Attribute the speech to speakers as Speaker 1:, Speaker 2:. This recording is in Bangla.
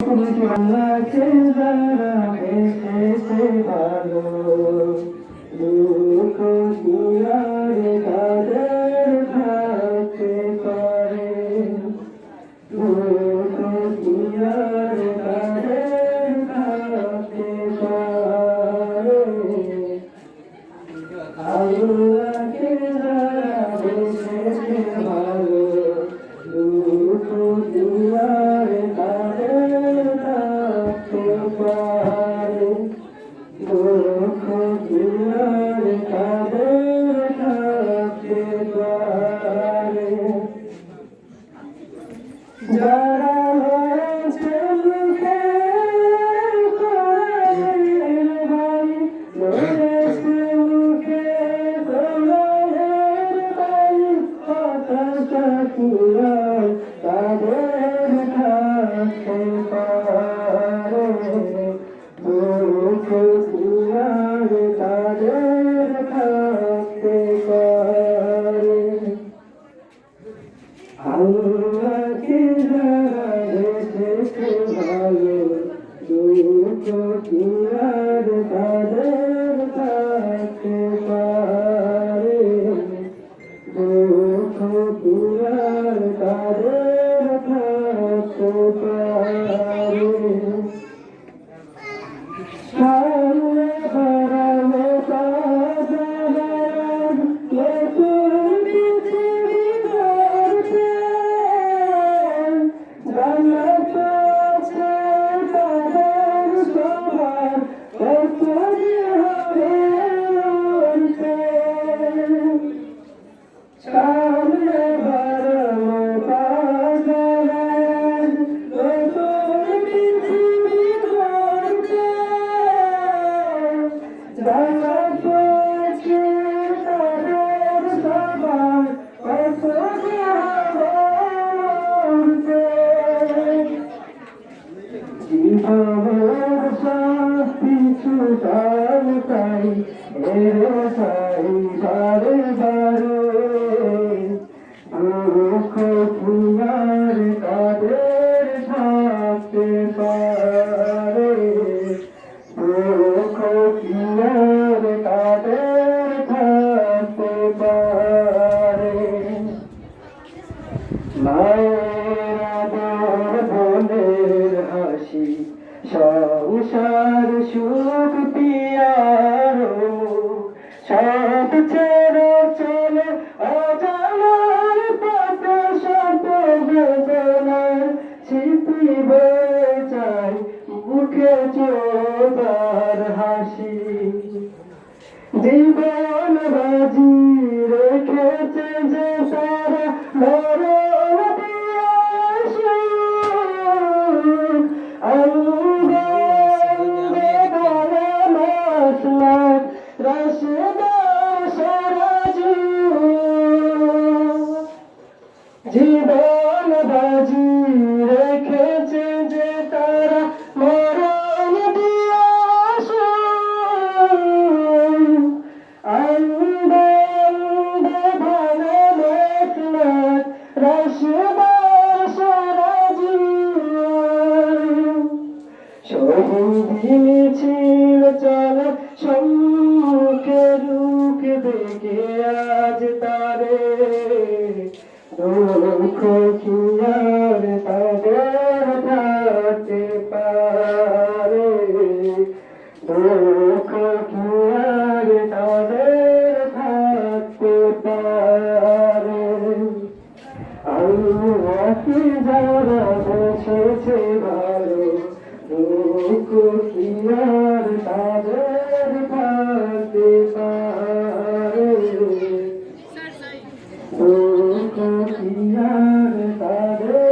Speaker 1: আল্লাহকে যারা এসেছে ভালো দুঃখ দিয়ারে তাদের থাকতে পারে দুঃখ দিয়ারে তাদের থাকতে পারে আল্লাহকে যারা এসেছে ভালো দুঃখ দিয়ারে তাদের থাকতে পারে দুঃখ দিয়ারে তাদের থাকতে পারে যারা হয়েছে মুখের কোরআনের ভাই লড়েছে মুখে কোরআনের ভাই হতাশা কুরান তাদের থাকতে পারে দুঃখ কুরান তাদের থাকতে পারে আল্লাহকে যারা এসেছে ভালো দুঃখ দিয়ার তাদের থাকতে পারে দুঃখ দিয়ার তাদের থাকতে পারে সামনে বাড়ানো তাদের নতুন পৃথিবী গড়তে জান্নাত আছে তাদের সবার কত যে হবে উঠতে সামনে বাড়ানো তাদের নতুন পৃথিবী গড়তে জান্নাত আছে তাদের সবার কত যে হবে উঠতে জীবনের সব কিছু তার তাই এর তাই বারে বারে দুঃখ কুয়ার তাদের থাকতে পারে দুঃখ কুয়ার তাদের থাকতে পারে মায়ের আদর বোনের হাসি সংসার সুখ পিয়ারো সব ছেড়ে চলে অজানার পথে শত বেদনার স্মৃতি বয়ে যায় মুখে চোদার হাসি জীবন বাজি রেখেছে যে তারা মরণ দিয়া সুখ আন্দোলনে ধরা মাসলাক রাশেদার সারা জীবন বাজি রেখেছে যে তারা মরণ দিয়া সুখ আন্দোলনে ধরা মাসলাক রাশেদার সারা শহীদ মিছিল চলে সম্মুখে রুখ দেখে আজ তারে দুঃখ কিয়ার তাদের থাকতে পারে দুঃখ কিয়ার তাদের থাকতে পারে আল্লাহকে যারা বসেছে ভালো দুঃখ কিয়ার তাদের থাকতে পারে দুঃখ কিয়ার তাদের